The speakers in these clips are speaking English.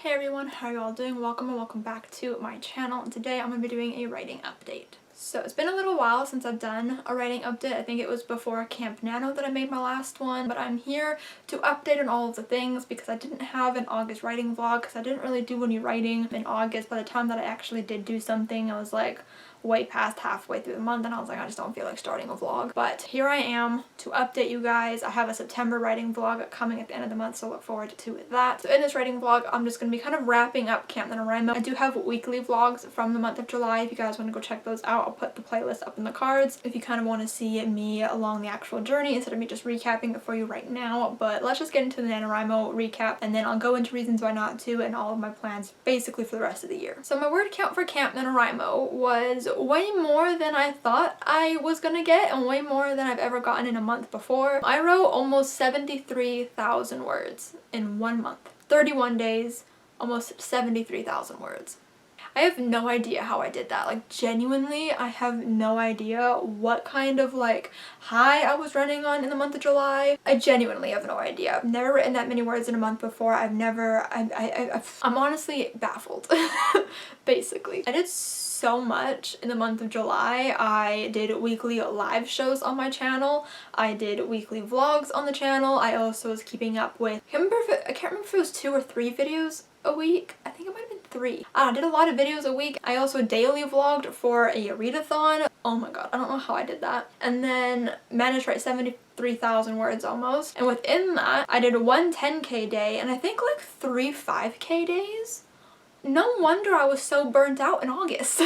Hey everyone, how are you all doing? Welcome and welcome back to my channel. And today I'm going to be doing a writing update. So it's been a little while since I've done a writing update. I think it was before Camp Nano that I made my last one, but I'm here to update on all of the things because I didn't have an August writing vlog because I didn't really do any writing in August. By the time that I actually did do something, I was like way past halfway through the month and I was like, I just don't feel like starting a vlog. But here I am to update you guys. I have a September writing vlog coming at the end of the month, so look forward to that. So in this writing vlog, I'm just going to be kind of wrapping up Camp NaNoWriMo. I do have weekly vlogs from the month of July. If you guys want to go check those out, I'll put the playlist up in the cards if you kind of want to see me along the actual journey instead of me just recapping it for you right now. But let's just get into the NaNoWriMo recap and then I'll go into reasons why not to and all of my plans basically for the rest of the year. So my word count for Camp NaNoWriMo was way more than I thought I was gonna get and way more than I've ever gotten in a month before. I wrote almost 73,000 words in 1 month. 31 days, almost 73,000 words. I have no idea how I did that. Like, genuinely, I have no idea what kind of like high I was running on in the month of July. I genuinely have no idea. I've never written that many words in a month before. I'm honestly baffled. Basically, I did so much in the month of July. I did weekly live shows on my channel. I did weekly vlogs on the channel. I also was keeping up with, I can't remember if it was 2 or 3 videos a week. I think it might have been 3. I did a lot of videos a week. I also daily vlogged for a readathon. Oh my god, I don't know how I did that. And then managed to write 73,000 words almost. And within that, I did 1 10K day and I think like 3 5K days. No wonder I was so burnt out in August.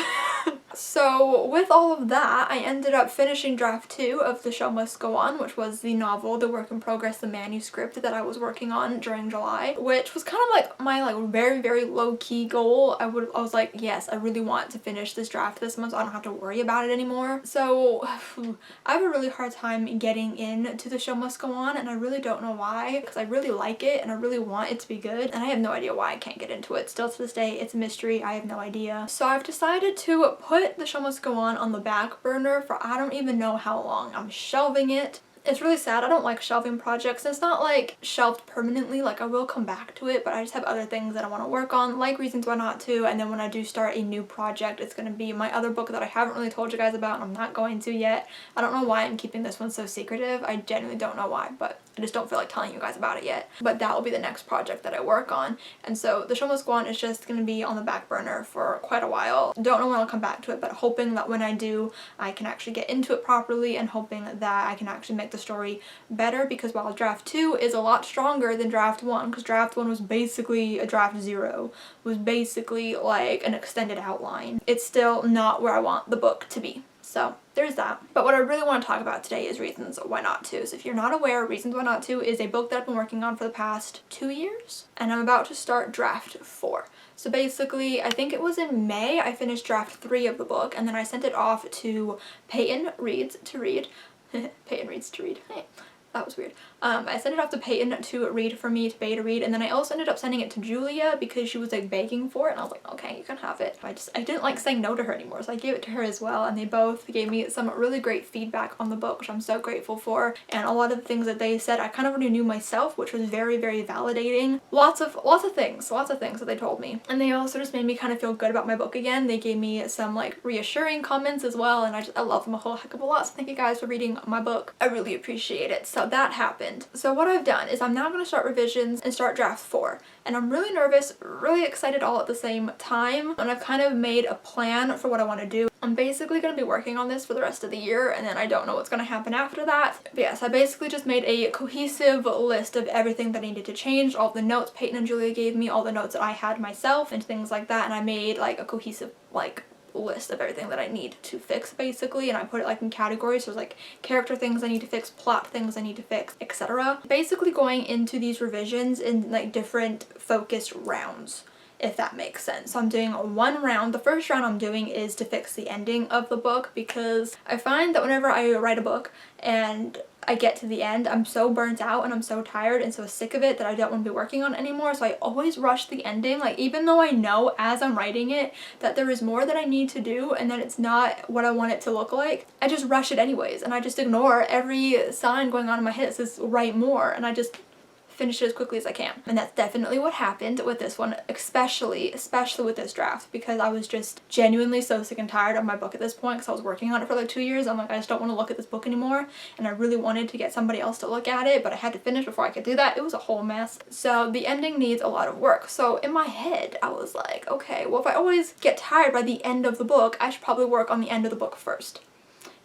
So with all of that, I ended up finishing draft 2 of The Show Must Go On, which was the novel, the work in progress, the manuscript that I was working on during July, which was kind of like my very, very low-key goal. I was like, yes, I really want to finish this draft this month so I don't have to worry about it anymore. So I have a really hard time getting into The Show Must Go On, and I really don't know why, because I really like it and I really want it to be good, and I have no idea why I can't get into it. Still to this day, it's a mystery. I have no idea. So I've decided to put The Show Must Go On the back burner for I don't even know how long. I'm shelving it. It's really sad. I don't like shelving projects. It's not like shelved permanently, like I will come back to it, but I just have other things that I want to work on, like Reasons Why Not To, and then when I do start a new project, it's going to be my other book that I haven't really told you guys about and I'm not going to yet. I don't know why I'm keeping this one so secretive. I genuinely don't know why, but I just don't feel like telling you guys about it yet. But that will be the next project that I work on. And so The Show Must Go On is just going to be on the back burner for quite a while. Don't know when I'll come back to it, but hoping that when I do, I can actually get into it properly and hoping that I can actually make the story better, because while draft 2 is a lot stronger than draft 1, because draft 1 was basically a draft 0, was basically like an extended outline, it's still not where I want the book to be. So there's that. But what I really want to talk about today is Reasons Why Not To. So if you're not aware, Reasons Why Not To is a book that I've been working on for the past 2 years, and I'm about to start draft 4. So basically, I think it was in May I finished draft 3 of the book, and then I sent it off to Peyton Reads to read. Peyton Reads to read. Hey. That was weird. I sent it off to Peyton to read for me, to beta read, and then I also ended up sending it to Julia because she was like begging for it, and I was like, okay, you can have it. I didn't like saying no to her anymore, so I gave it to her as well, and they both gave me some really great feedback on the book, which I'm so grateful for, and a lot of the things that they said I kind of already knew myself, which was very, very validating. Lots of things that they told me, and they also just made me kind of feel good about my book again. They gave me some like reassuring comments as well, and I love them a whole heck of a lot, so thank you guys for reading my book. I really appreciate it. So that happened. So what I've done is I'm now going to start revisions and start draft 4, and I'm really nervous, really excited all at the same time, and I've kind of made a plan for what I want to do. I'm basically going to be working on this for the rest of the year, and then I don't know what's going to happen after that. But yes, I basically just made a cohesive list of everything that I needed to change, all the notes Peyton and Julia gave me, all the notes that I had myself, and things like that, and I made like a cohesive list of everything that I need to fix basically, and I put it like in categories. So there's like character things I need to fix, plot things I need to fix, etc. Basically going into these revisions in like different focused rounds, if that makes sense. So I'm doing 1 round. The first round I'm doing is to fix the ending of the book, because I find that whenever I write a book and I get to the end, I'm so burnt out and I'm so tired and so sick of it that I don't want to be working on it anymore. So I always rush the ending, like even though I know as I'm writing it that there is more that I need to do and that it's not what I want it to look like, I just rush it anyways, and I just ignore every sign going on in my head that says write more, and I just finish it as quickly as I can. And that's definitely what happened with this one, especially with this draft, because I was just genuinely so sick and tired of my book at this point because I was working on it for like 2 years. I'm like, I just don't want to look at this book anymore, and I really wanted to get somebody else to look at it, but I had to finish before I could do that. It was a whole mess. So the ending needs a lot of work. So in my head, I was like, okay, well, if I always get tired by the end of the book, I should probably work on the end of the book first.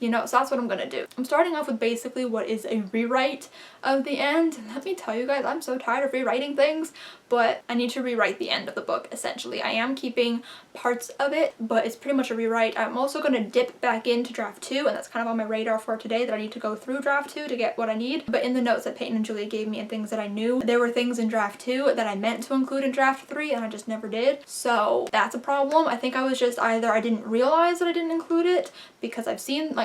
You know, so that's what I'm gonna do. I'm starting off with basically what is a rewrite of the end. And let me tell you guys, I'm so tired of rewriting things, but I need to rewrite the end of the book, essentially. I am keeping parts of it, but it's pretty much a rewrite. I'm also going to dip back into draft 2, and that's kind of on my radar for today, that I need to go through draft 2 to get what I need. But in the notes that Peyton and Julia gave me and things that I knew, there were things in draft 2 that I meant to include in draft 3, and I just never did. So that's a problem. I think I was just either I didn't realize that I didn't include it, because I've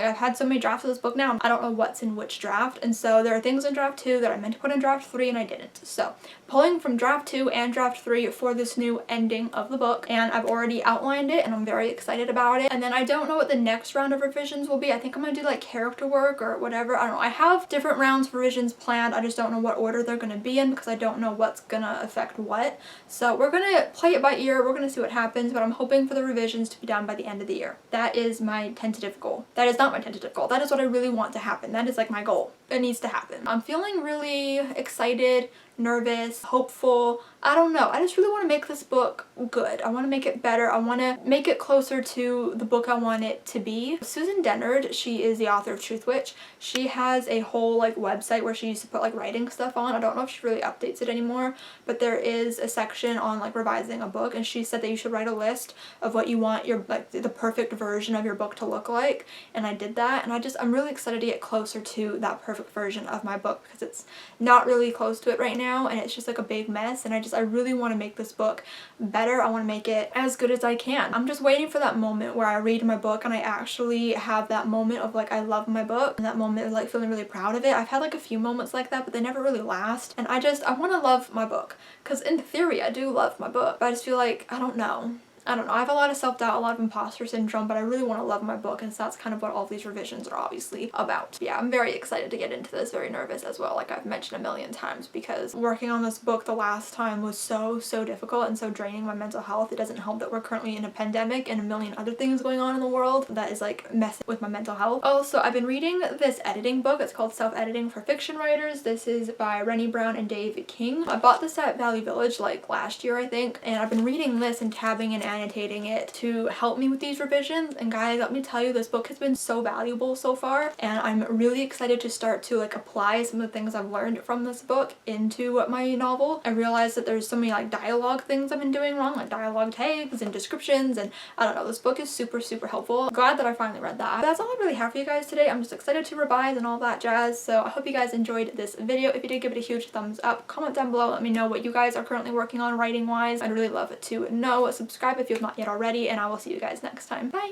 had so many drafts of this book now, I don't know what's in which draft. And so there are things in draft 2 that I meant to put in draft 3 and I didn't. So pulling from draft 2 and draft 3 for this new ending of the book, and I've already outlined it and I'm very excited about it. And then I don't know what the next round of revisions will be. I think I'm gonna do like character work or whatever. I don't know. I have different rounds of revisions planned. I just don't know what order they're gonna be in because I don't know what's gonna affect what. So we're gonna play it by ear. We're gonna see what happens, but I'm hoping for the revisions to be done by the end of the year. That is my tentative goal. That is not my tentative goal. That is what I really want to happen. That is like my goal. It needs to happen. I'm feeling really excited, nervous, hopeful. I don't know. I just really want to make this book good. I want to make it better. I want to make it closer to the book I want it to be. Susan Dennard, she is the author of Truth Witch. She has a whole like website where she used to put like writing stuff on. I don't know if she really updates it anymore, but there is a section on like revising a book, and she said that you should write a list of what you want your like the perfect version of your book to look like, and I did that, and I'm really excited to get closer to that perfect version of my book because it's not really close to it right now, and it's just like a big mess, and I really want to make this book better. I want to make it as good as I can. I'm just waiting for that moment where I read my book and I actually have that moment of like I love my book, and that moment of like feeling really proud of it. I've had like a few moments like that, but they never really last, and I want to love my book because in theory I do love my book, but I just feel like I don't know. I have a lot of self-doubt, a lot of imposter syndrome, but I really want to love my book, and so that's kind of what all these revisions are obviously about. Yeah, I'm very excited to get into this, very nervous as well, like I've mentioned a million times, because working on this book the last time was so difficult and so draining my mental health. It doesn't help that we're currently in a pandemic and a million other things going on in the world that is like messing with my mental health. Also, I've been reading this editing book. It's called Self-Editing for Fiction Writers. This is by Rennie Brown and Dave King. I bought this at Value Village like last year, I think, and I've been reading this and tabbing and annotating it to help me with these revisions. And guys, let me tell you, this book has been so valuable so far, and I'm really excited to start to like apply some of the things I've learned from this book into my novel. I realized that there's so many like dialogue things I've been doing wrong, like dialogue tags and descriptions, and I don't know, this book is super helpful. I'm glad that I finally read that. But that's all I really have for you guys today. I'm just excited to revise and all that jazz, so I hope you guys enjoyed this video. If you did, give it a huge thumbs up. Comment down below, let me know what you guys are currently working on writing wise. I'd really love to know. Subscribe if you have not yet already, and I will see you guys next time. Bye!